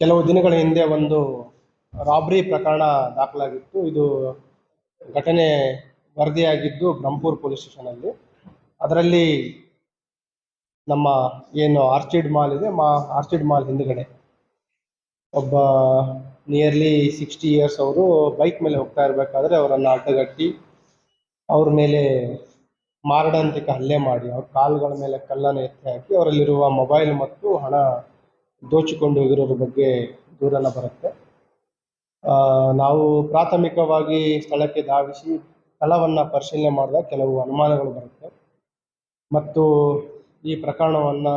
ಕೆಲವು ದಿನಗಳ ಹಿಂದೆ ಒಂದು ರಾಬ್ರಿ ಪ್ರಕರಣ ದಾಖಲಾಗಿತ್ತು. ಇದು ಘಟನೆ ವರದಿಯಾಗಿದ್ದು ಬ್ರಹ್ಮಪುರ್ ಪೊಲೀಸ್ ಸ್ಟೇಷನಲ್ಲಿ. ಅದರಲ್ಲಿ ನಮ್ಮ ಏನು ಆರ್ಚಿಡ್ ಮಾಲ್ ಇದೆ, ಆರ್ಚಿಡ್ ಮಾಲ್ ಹಿಂದುಗಡೆ ಒಬ್ಬ ನಿಯರ್ಲಿ 60 ಇಯರ್ಸ್ ಅವರು ಬೈಕ್ ಮೇಲೆ ಹೋಗ್ತಾ ಇರಬೇಕಾದ್ರೆ ಅವರನ್ನು ಅಡ್ಡಗಟ್ಟಿ ಅವ್ರ ಮೇಲೆ ಮಾರಣಾಂತಿಕ ಹಲ್ಲೆ ಮಾಡಿ ಅವ್ರ ಕಾಲುಗಳ ಮೇಲೆ ಕಲ್ಲನ್ನು ಎತ್ತಿ ಹಾಕಿ ಅವರಲ್ಲಿರುವ ಮೊಬೈಲ್ ಮತ್ತು ಹಣ ದೋಚಿಕೊಂಡು ಹೋಗಿರೋದ್ರ ಬಗ್ಗೆ ದೂರೆಲ್ಲ ಬರುತ್ತೆ. ನಾವು ಪ್ರಾಥಮಿಕವಾಗಿ ಸ್ಥಳಕ್ಕೆ ಧಾವಿಸಿ ಸ್ಥಳವನ್ನು ಪರಿಶೀಲನೆ ಮಾಡಿದಾಗ ಕೆಲವು ಅನುಮಾನಗಳು ಬರುತ್ತೆ ಮತ್ತು ಈ ಪ್ರಕರಣವನ್ನು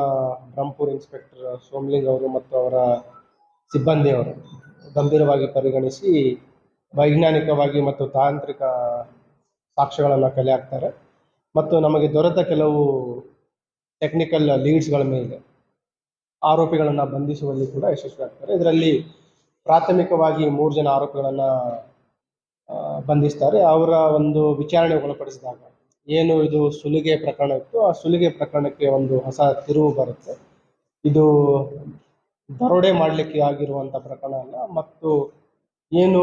ಬ್ರಹ್ಮಪುರ್ ಇನ್ಸ್ಪೆಕ್ಟರ್ ಸೋಮಲಿಂಗ್ ಅವರು ಮತ್ತು ಅವರ ಸಿಬ್ಬಂದಿಯವರು ಗಂಭೀರವಾಗಿ ಪರಿಗಣಿಸಿ ವೈಜ್ಞಾನಿಕವಾಗಿ ಮತ್ತು ತಾಂತ್ರಿಕ ಸಾಕ್ಷ್ಯಗಳನ್ನು ಕಲೆ ಹಾಕ್ತಾರೆ ಮತ್ತು ನಮಗೆ ದೊರೆತ ಕೆಲವು ಟೆಕ್ನಿಕಲ್ ಲೀಡ್ಸ್ಗಳ ಮೇಲೆ ಆರೋಪಿಗಳನ್ನು ಬಂಧಿಸುವಲ್ಲಿ ಕೂಡ ಯಶಸ್ವಿಯಾಗ್ತಾರೆ. ಇದರಲ್ಲಿ ಪ್ರಾಥಮಿಕವಾಗಿ 3 ಜನ ಆರೋಪಿಗಳನ್ನು ಬಂಧಿಸ್ತಾರೆ. ಅವರ ಒಂದು ವಿಚಾರಣೆ ಒಳಪಡಿಸಿದಾಗ ಏನು ಇದು ಸುಲಿಗೆ ಪ್ರಕರಣ ಇತ್ತು, ಆ ಸುಲಿಗೆ ಪ್ರಕರಣಕ್ಕೆ ಒಂದು ಹೊಸ ತಿರುವು ಬರುತ್ತೆ. ಇದು ದರೋಡೆ ಮಾಡಲಿಕ್ಕೆ ಆಗಿರುವಂಥ ಪ್ರಕರಣ ಅಲ್ಲ ಮತ್ತು ಏನು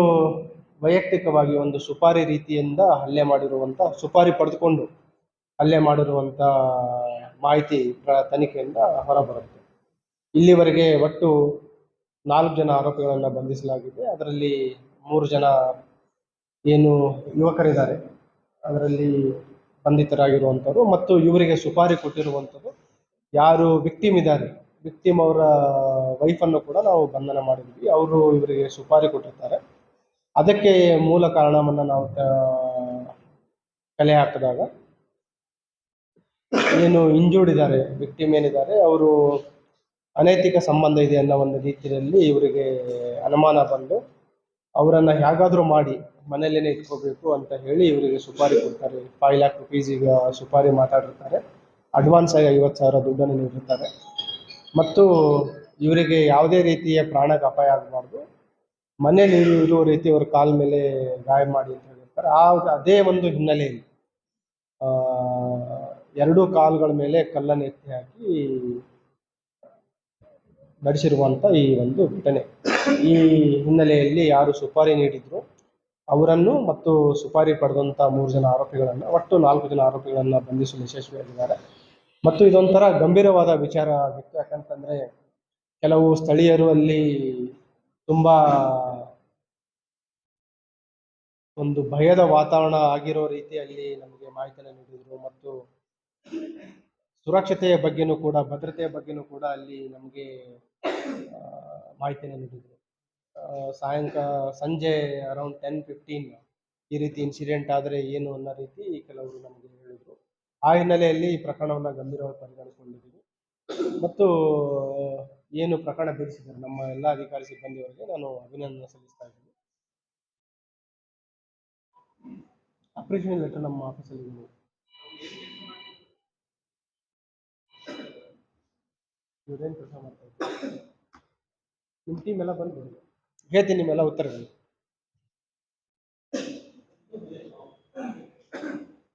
ವೈಯಕ್ತಿಕವಾಗಿ ಒಂದು ಸುಪಾರಿ ರೀತಿಯಿಂದ ಹಲ್ಲೆ ಮಾಡಿರುವಂಥ, ಸುಪಾರಿ ಪಡೆದುಕೊಂಡು ಹಲ್ಲೆ ಮಾಡಿರುವಂಥ ಮಾಹಿತಿ ತನಿಖೆಯಿಂದ ಹೊರಬರುತ್ತೆ. ಇಲ್ಲಿವರೆಗೆ ಒಟ್ಟು 4 ಜನ ಆರೋಪಿಗಳನ್ನು ಬಂಧಿಸಲಾಗಿದೆ. ಅದರಲ್ಲಿ 3 ಜನ ಏನು ಯುವಕರಿದ್ದಾರೆ ಅದರಲ್ಲಿ ಬಂಧಿತರಾಗಿರುವಂಥವ್ರು ಮತ್ತು ಇವರಿಗೆ ಸುಪಾರಿ ಕೊಟ್ಟಿರುವಂಥದ್ದು ಯಾರು ವಿಕ್ಟಿಮ್ ಇದ್ದಾರೆ, ವಿಕ್ಟಿಮ್ ಅವರ ವೈಫನ್ನು ಕೂಡ ನಾವು ಬಂಧನ ಮಾಡಿದ್ವಿ. ಅವರು ಇವರಿಗೆ ಸುಪಾರಿ ಕೊಟ್ಟಿರ್ತಾರೆ. ಅದಕ್ಕೆ ಮೂಲ ಕಾರಣವನ್ನು ನಾವು ಕಲೆ ಹಾಕಿದಾಗ ಏನು ಇಂಜೂರ್ಡ್ ಇದ್ದಾರೆ, ವಿಕ್ಟಿಮ್ ಏನಿದ್ದಾರೆ ಅವರು ಅನೈತಿಕ ಸಂಬಂಧ ಇದೆ ಅನ್ನೋ ಒಂದು ರೀತಿಯಲ್ಲಿ ಇವರಿಗೆ ಅನುಮಾನ ಬಂದು ಅವರನ್ನು ಹೇಗಾದರೂ ಮಾಡಿ ಮನೆಯಲ್ಲೇ ಇಟ್ಕೋಬೇಕು ಅಂತ ಹೇಳಿ ಇವರಿಗೆ ಸುಪಾರಿ ಕೊಡ್ತಾರೆ. 5 lakh rupees ಸುಪಾರಿ ಮಾತಾಡಿರ್ತಾರೆ. ಅಡ್ವಾನ್ಸ್ ಆಗಿ 50,000 ದುಡ್ಡನ್ನು ನೀಡಿರ್ತಾರೆ ಮತ್ತು ಇವರಿಗೆ ಯಾವುದೇ ರೀತಿಯ ಪ್ರಾಣಕ್ಕೆ ಅಪಾಯ ಆಗಬಾರ್ದು, ಮನೇಲಿ ಇರುವ ರೀತಿ ಅವ್ರ ಕಾಲ ಮೇಲೆ ಗಾಯ ಮಾಡಿ ಅಂತ ಹೇಳಿರ್ತಾರೆ. ಅದೇ ಒಂದು ಹಿನ್ನೆಲೆಯಲ್ಲಿ 2 ಕಾಲುಗಳ ಮೇಲೆ ಕಲ್ಲನ್ನು ಎತ್ತಿ ಹಾಕಿ ನಡೆಸಿರುವಂಥ ಈ ಒಂದು ಘಟನೆ. ಈ ಹಿನ್ನೆಲೆಯಲ್ಲಿ ಯಾರು ಸುಪಾರಿ ನೀಡಿದ್ರು ಅವರನ್ನು ಮತ್ತು ಸುಪಾರಿ ಪಡೆದಂಥ 3 ಜನ ಆರೋಪಿಗಳನ್ನು, ಒಟ್ಟು 4 ಜನ ಆರೋಪಿಗಳನ್ನು ಬಂಧಿಸಲು ಯಶಸ್ವಿಯಾಗಿದ್ದಾರೆ. ಮತ್ತು ಇದೊಂಥರ ಗಂಭೀರವಾದ ವಿಚಾರ ಆಗಿತ್ತು. ಯಾಕಂತಂದರೆ ಕೆಲವು ಸ್ಥಳೀಯರು ಅಲ್ಲಿ ತುಂಬ ಒಂದು ಭಯದ ವಾತಾವರಣ ಆಗಿರೋ ರೀತಿಯಲ್ಲಿ ನಮಗೆ ಮಾಹಿತಿಯನ್ನು ನೀಡಿದರು ಮತ್ತು ಸುರಕ್ಷತೆಯ ಬಗ್ಗೆನೂ ಕೂಡ, ಭದ್ರತೆಯ ಬಗ್ಗೆನೂ ಕೂಡ ಅಲ್ಲಿ ನಮಗೆ ಮಾಹಿತಿಯನ್ನು ನೀಡಿದರು. ಸಂಜೆ ಅರೌಂಡ್ 10:15 ಈ ರೀತಿ ಇನ್ಸಿಡೆಂಟ್ ಆದರೆ ಏನು ಅನ್ನೋ ರೀತಿ ಕೆಲವರು ನಮಗೆ ಹೇಳಿದರು. ಆ ಹಿನ್ನೆಲೆಯಲ್ಲಿ ಈ ಪ್ರಕರಣವನ್ನು ಗಂಭೀರವಾಗಿ ಪರಿಗಣಿಸಿಕೊಂಡಿದ್ದೀವಿ ಮತ್ತು ಏನು ಪ್ರಕರಣ ಭೇದಿಸಿದ್ದಾರೆ ನಮ್ಮ ಎಲ್ಲ ಅಧಿಕಾರಿ ಸಿಬ್ಬಂದಿಯವರಿಗೆ ನಾನು ಅಭಿನಂದನೆ ಸಲ್ಲಿಸ್ತಾ ಇದ್ದೀನಿ. ಅಪ್ರಿಷಿಯೇಷನ್ ಲೆಟರ್ ನಮ್ಮ ಆಫೀಸಲ್ಲಿ ಇವರೇನು ಕೆಲಸ ಮಾಡ್ತಾ ಇದ್ದಾರೆ, ನಿಮ್ಮ ಟೀಮ್ ಎಲ್ಲ ಬಂದು ಹೇಳ್ತೀನಿ ನಿಮ್ಮೆಲ್ಲ ಉತ್ತರಗಳು.